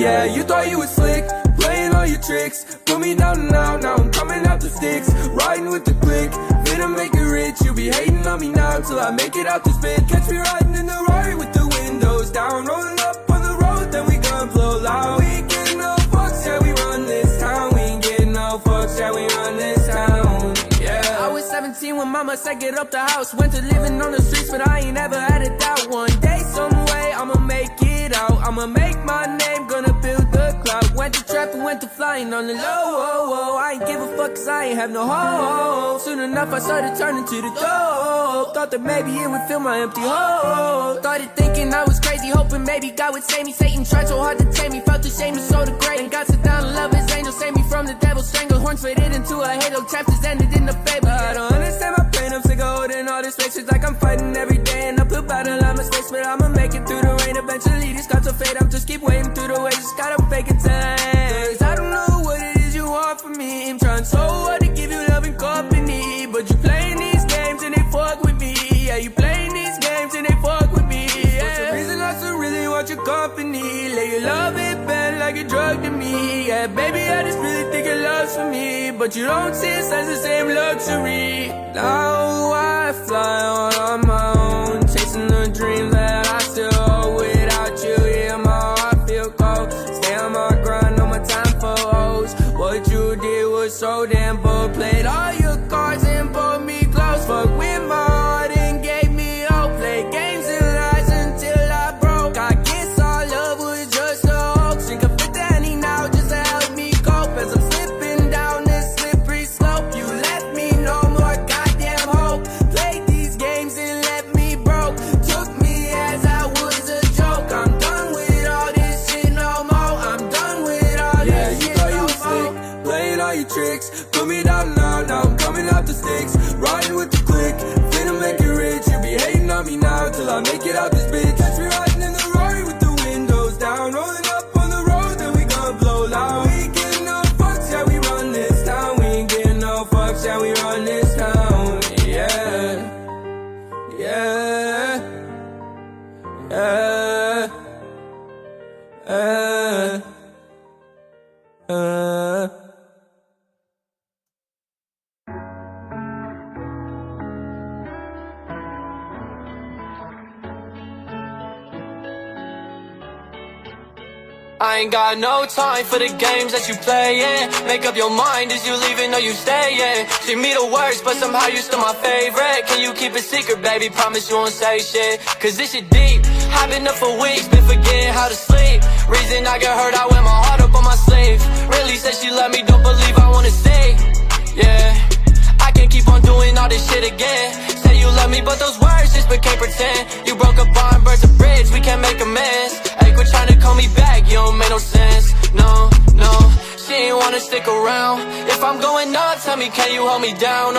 Yeah, you thought you was slick, playing all your tricks. Put me down and out, now I'm coming out the sticks. Riding with the click, finna make it rich. You be hating on me now till I make it out this bit. Catch me riding in the Rari with the windows down, rolling up on the road, then we gon' blow loud. We ain't getting no fucks, yeah, we run this town. We ain't getting no fucks, yeah, we run this town. Yeah. I was 17 when mama said get up the house. Went to living on the streets, but I ain't never had a doubt. One day, some way, I'ma make it out. I'ma make my name, gonna build the cloud. Went to trapping, went to flying on the low. Oh, oh. I ain't give a fuck cause I ain't have no hope. Soon enough I started turning to the dope. Thought that maybe it would fill my empty hole. Started thinking I was crazy, hoping maybe God would save me. Satan tried so hard to tame me, felt ashamed and so degraded. And God sit down and love his angel, save me from the devil's strangle. Horns faded into a halo, chapters ended in the fable. I don't understand my pain, I'm sick of holding all this space. It's like I'm fighting every day and uphill battle, I'm a space. But I'ma make it through the rain, eventually these scars will fade. I'm just keep waiting through the waves, just gotta fake it time. Cause I don't know what it is you want from me. I'm trying so hard to give you love and company, but you playing these games and they fuck with me. Yeah, you playing these games and they fuck with me. Yeah. What's the reason I still really want your company? Lay your love it bad like a drug to me. Yeah, baby, I just really think your love's for me, but you don't see it as the same luxury. Now I fly on my own, chasing the dream that I still hold. Without you, yeah, my heart feel cold. Stay on my grind, no more time for hoes. What you did was so damn bold. Played all your cards and pulled me close. Fuck with my heart and gave me hope. Played games and lies until I broke. I guess our love was just a hoax. Think of it Danny now just to help me cope. As I'm slipping down this slippery slope, you left me no more goddamn hope. Played these games and left me broke. Took me as I was a joke. I'm done with all this shit no more. I'm done with all this shit no more. Playing all your tricks, put me down now, now I'm coming out the sticks. Riding with the click, finna make it rich. You be hating on me now till I make it out this bitch. Catch me riding in the Rari with the windows down, rolling up on the road, then we gon' blow loud. We ain't getting no fucks, yeah, we run this town. We ain't getting no fucks, yeah, we run this town. Yeah, yeah, yeah, I ain't got no time for the games that you playin'. Make up your mind, is you leaving or you stayin'? See me the worst, but somehow you still my favorite. Can you keep it secret, baby? Promise you won't say shit. Cause this shit deep, I've been up for weeks, been forgetting how to sleep. Reason I get hurt, I wear my heart up on my sleeve. Really said she love me, don't believe I wanna see. Yeah, I can't keep on doing all this shit again. Say you love me, but those words just became pretend. You broke a bond, burnt a bridge, we can't make amends. Hey, quit trying to call me back, you don't make no sense. No, no, she ain't wanna stick around. If I'm going up, tell me, can you hold me down?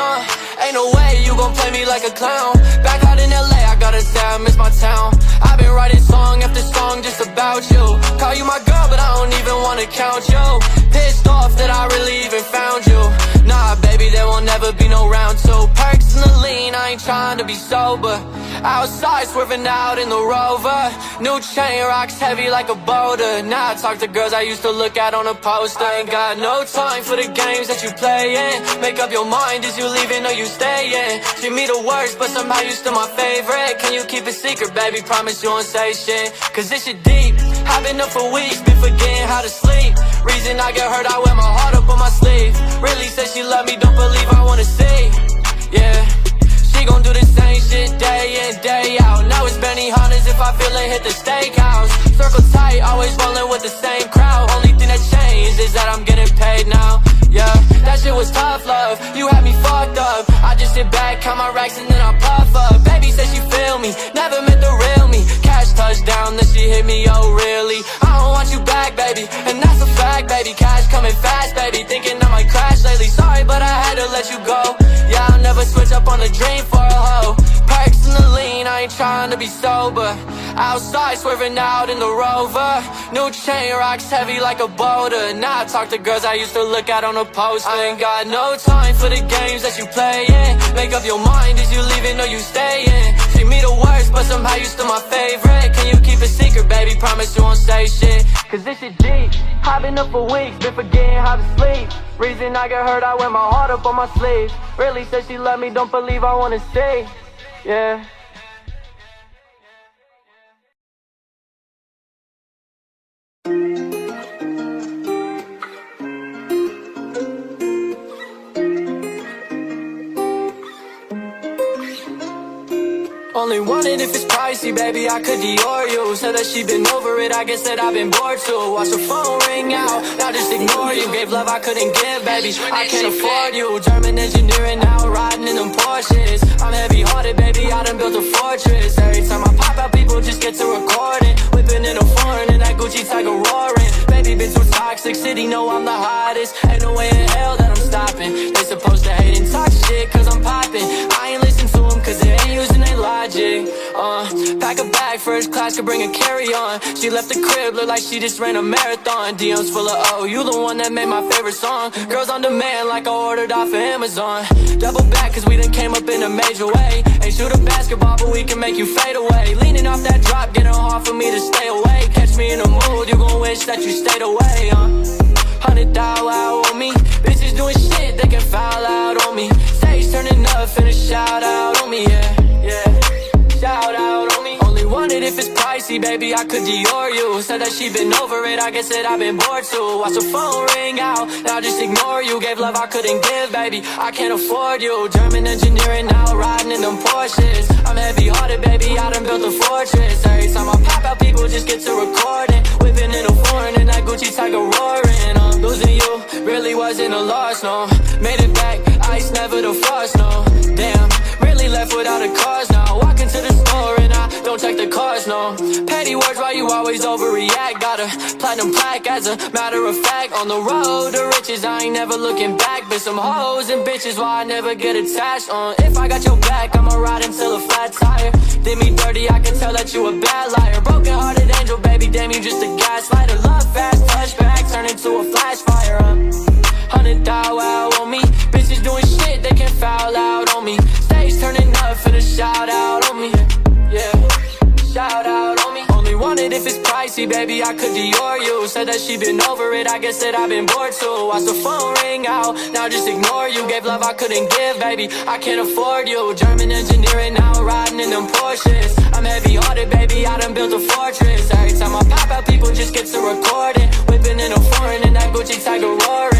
Ain't no way you gon' play me like a clown. Back out in LA, I gotta say I miss my town. I've been writing song after song just about you. Call you my girl, but I don't even wanna count you. Pissed off that I really even found you. Nah, baby, there will never be no round two. Perks in the lean, I ain't trying to be sober. Outside, swerving out in the Rover. New chain, rocks heavy like a boulder. Now I talk to girls I used to look at on a poster. Ain't got no time for the games that you playin'. Make up your mind, is you leaving or you stayin'? Treat me the worst, but somehow you still my favorite. Can you keep it secret, baby? Promise you won't say shit. Cause this shit deep, I've been up for weeks, been forgetting how to sleep. Reason I get hurt, I wear my heart up on my sleeve. Really said she love me, don't believe I wanna see. Yeah, she gon' do the same shit day in, day out. Now it's Benihana's if I feel it, hit the steakhouse. Circle tight, always rollin' with the same crowd. Only thing that changed is that I'm getting paid now. Yeah, that shit was tough love, you had me fucked up. I just sit back, count my racks and then I puff up. Baby said she feel me, never met the real me. Cash touchdown, then she hit me, oh really? I don't want you back, baby, and that's a fact, baby. Cash coming fast, baby, thinking I might crash lately. Sorry, but I had to let you go. Yeah, I'll never switch up on the dream for a hoe. Perks in the lean, I ain't trying to be sober. Outside, swerving out in the Rover. New chain, rocks heavy like a boulder. Now I talk to girls I used to look at on a poster. I ain't got no time for the games that you playin'. Make up your mind, is you leaving or you stayin'? Treat me the worst, but but somehow you still my favorite. Can you keep a secret, baby? Promise you won't say shit. Cause this shit deep. I've been up for weeks, been forgetting how to sleep. Reason I get hurt, I wear my heart up on my sleeve. Really said she love me, don't believe I wanna stay. Yeah. Only want it if it's pricey, baby, I could Dior you. Said that she been over it, I guess that I've been bored too. Watch her phone ring out, now just ignore you. Gave love I couldn't give, baby, I can't afford you. German engineering now, riding in them Porsches. I'm heavy-hearted, baby, I done built a fortress. Every time I pop out, people just get to recording. Whipping in a foreign, and that Gucci tiger roaring. Baby, been too toxic, city know I'm the hottest. Ain't no way in hell that I'm stopping. They supposed to hate and talk shit, cause I'm popping. I ain't listen to them, cause they ain't using their logic. Pack a bag, first class, could bring a carry-on. She left the crib, look like she just ran a marathon. DMs full of oh, you the one that made my favorite song. Girls on demand like I ordered off of Amazon. Double back, cause we done came up in a major way. Ain't shoot a basketball, but we can make you fade away. Leaning off that drop, getting hard for me to stay away. Catch me in the mood, you gon' wish that you stayed away, 100 thou out on me. Bitches doing shit, they can foul out on me. Stage turning up, finna shout out on me, yeah, yeah. Shout out on me. Only want it if it's pricey, baby, I could Dior you. Said that she been over it, I guess that I've been bored too. Watch her phone ring out, now just ignore you. Gave love I couldn't give, baby, I can't afford you. German engineering now, riding in them Porsches. I'm heavy-hearted, baby, I done built a fortress. Every time I pop out, people just get to recording. Whipping in a foreign, and that Gucci tiger roaring. Losing you really wasn't a loss, no. Made it back, ice never the frost, no. Damn, really left without a cause now. Walking to the store and I don't check the cars, no. Petty words, why you always overreact? Got a platinum plaque as a matter of fact. On the road to riches, I ain't never looking back. Been some hoes and bitches, why I never get attached. If I got your back, I'ma ride until a flat tire. Did me dirty, I can tell that you a bad liar. Broken hearted angel, baby, damn, you just a gaslighter. Love fast, touchback, turn into a flash fire. 100 thou out on me. Bitches doing shit, they can foul out on me. Stage turning up, finna shout out on me, yeah, shout out on me. Only want it if it's pricey, baby, I could Dior you. Said that she been over it, I guess that I've been bored too. Watch the phone ring out, now just ignore you. Gave love I couldn't give, baby, I can't afford you. German engineering now, riding in them Porsches. I'm heavy-hearted, baby, I done built a fortress. Every time I pop out, people just get to recording. Whipping in a foreign, and that Gucci tiger roaring,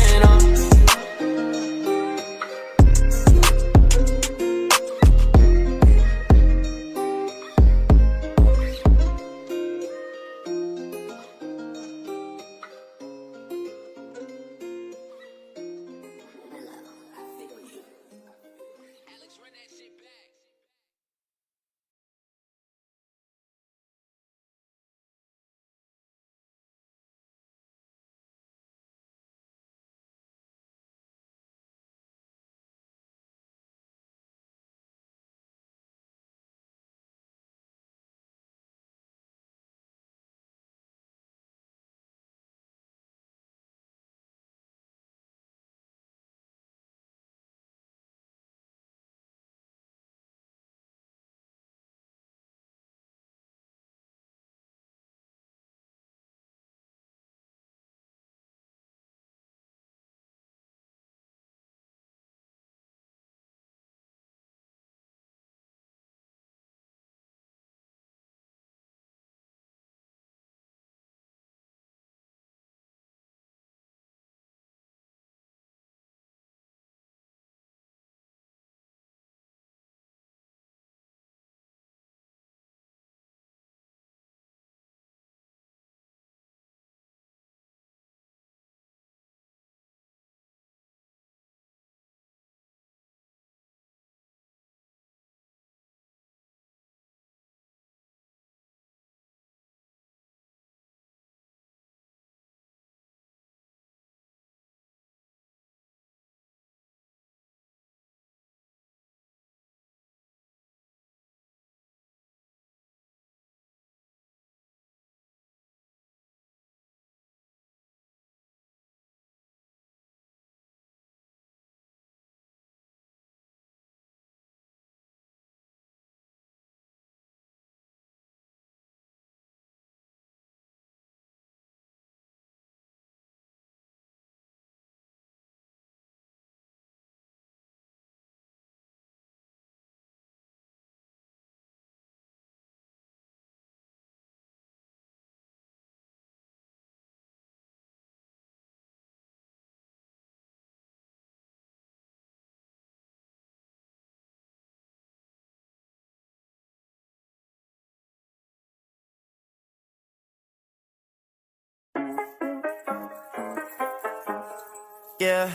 Yeah.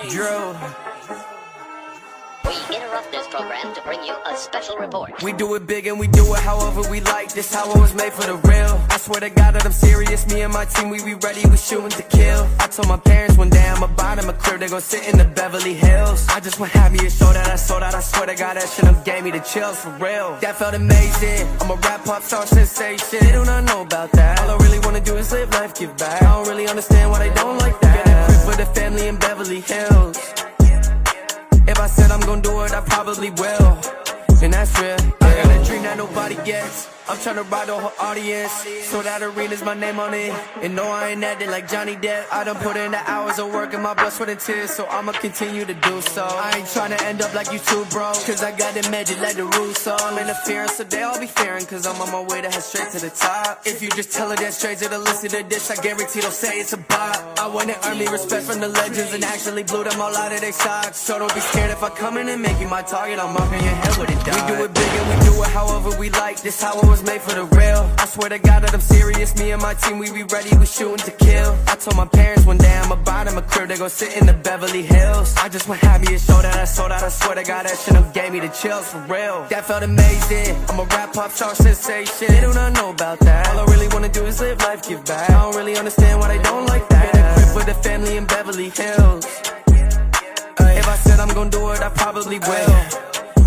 Drew. We interrupt this program to bring you a special report. We do it big and we do it however we like. This how it was made for the real. I swear to God that I'm serious. Me and my team, we be ready. We shooting to kill. I told my parents one day I'ma buy them a crib. They gon' sit in the Beverly Hills. I just want happy to show that I sold out. I swear to God that shit done gave me the chills for real. That felt amazing. I'm a rap pop star sensation. They do not know about that. All I really wanna do is live life, give back. I don't really understand why they don't like that. Get a crib for the family in Beverly Hills. If I said I'm gon' do it, I probably will. And that's real. I got a dream that nobody gets. I'm tryna ride the whole audience, so that arena's my name on it. And no, I ain't acting like Johnny Depp. I done put in the hours of work and my blood, sweat, and tears, so I'ma continue to do so. I ain't tryna end up like you too, bro, cause I got the magic like the rules, so I'm interfering, so they all be fearing, cause I'm on my way to head straight to the top. If you just tell her that straight to the listen to this, I guarantee they'll say it's a bop. I wanna earn me respect from the legends and actually blew them all out of their socks. So don't be scared if I come in and make you my target, I'm marking your head with a dot. We do it big and we do it however we like. This how it was made for the real. I swear to God that I'm serious. Me and my team, we be ready. We shooting to kill. I told my parents one day I'ma buy them a crib. They gon' sit in the Beverly Hills. I just want happy to show that I sold out. I swear to God that shit done gave me the chills for real. That felt amazing. I'm a rap pop star sensation. They do not know about that. All I really wanna do is live life, give back. I don't really understand why they don't like that. Get a crib for the family in Beverly Hills. If I said I'm gon' do it, I probably will.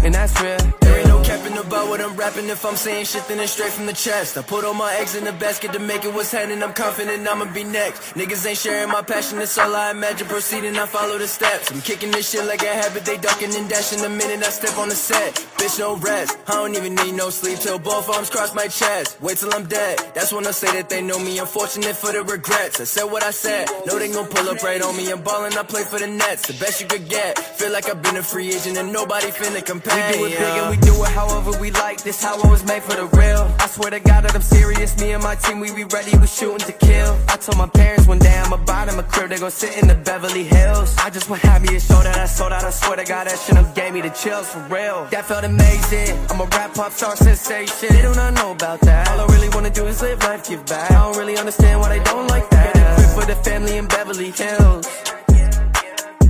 And that's real. There ain't no capping about what I'm rapping. If I'm saying shit, then it's straight from the chest. I put all my eggs in the basket to make it what's happening. I'm confident I'ma be next. Niggas ain't sharing my passion, it's all I imagine. Proceeding, I follow the steps. I'm kicking this shit like a habit. They ducking and dashing the minute I step on the set. Bitch, no rest. I don't even need no sleep till both arms cross my chest. Wait till I'm dead. That's when I say that they know me. I'm fortunate for the regrets. I said what I said. Know they gon' pull up right on me. I'm ballin', I play for the Nets. The best you could get. Feel like I've been a free agent and nobody finna compare. We do it big and we do it however we like. This how it was made for the real. I swear to God that I'm serious. Me and my team, we be ready. We shooting to kill. I told my parents one day I'ma buy them a crib. They gon' sit in the Beverly Hills. I just want happy to show that I sold out. I swear to God that shit done gave me the chills for real. That felt amazing. I'm a rap pop star sensation. They do not know about that. All I really wanna do is live life, give back. I don't really understand why they don't like that. Get a crib for the family in Beverly Hills.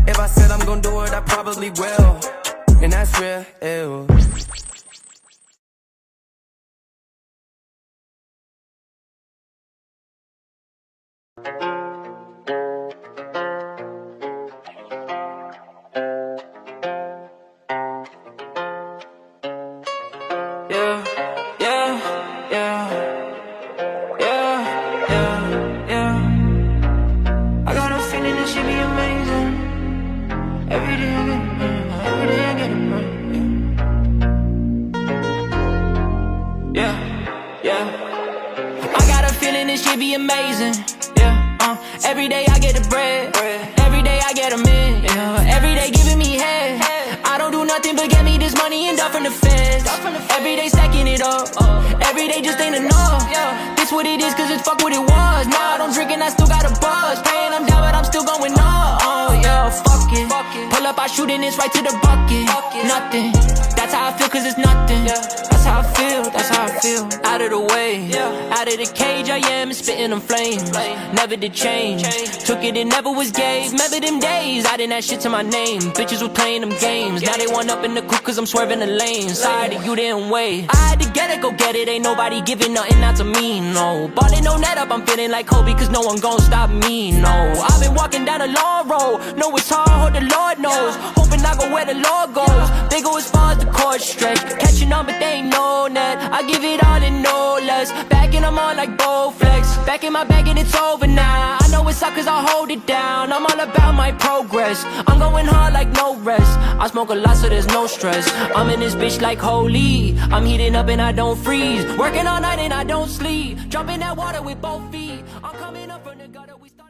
If I said I'm gon' do it, I probably will. And that's real. Ew. I got a feeling this should be amazing. Every day I get it right. I got a feeling this shit be amazing. Every day I get the bread. Every day I get 'em in. Every day giving me head. I don't do nothing but get me this money and duck from the feds. Every day stacking it up. Every day just ain't enough. This what it is, cause it's fuck what it was. Now I don't drink and I still got a buzz. Praying I'm down but I'm still going up. Fuck it. Pull up, I shoot and it's right to the bucket. Nothing. That's how I feel, cause it's nothing. That's how I feel, that's how I feel. Out of the way, out of the cage I am, spitting them flames. Never did change, took it, it never was gave. Remember them days, I didn't have shit to my name. Bitches were playing them games, now they want up in the coupe cause I'm swerving the lane. Sorry that you didn't wait, I had to get it, go get it. Ain't nobody giving nothing out to me, no. Ballin' no net up, I'm feeling like Kobe cause no one gon' stop me, no. I've been walking down a long road, know it's hard, the Lord knows. Hoping I go where the Lord goes. They go as far as the court stretch, catching on but they ain't no net. I give it all and no less, backing them on like Bowflex. Back in my bag and it's over now. I know it's up cause I hold it down. I'm all about my progress, I'm going hard like no rest. I smoke a lot so there's no stress. I'm in this bitch like holy, I'm heating up and I don't freeze. Working all night and I don't sleep, jumping that water with both feet. I'm coming up from the gutter, we start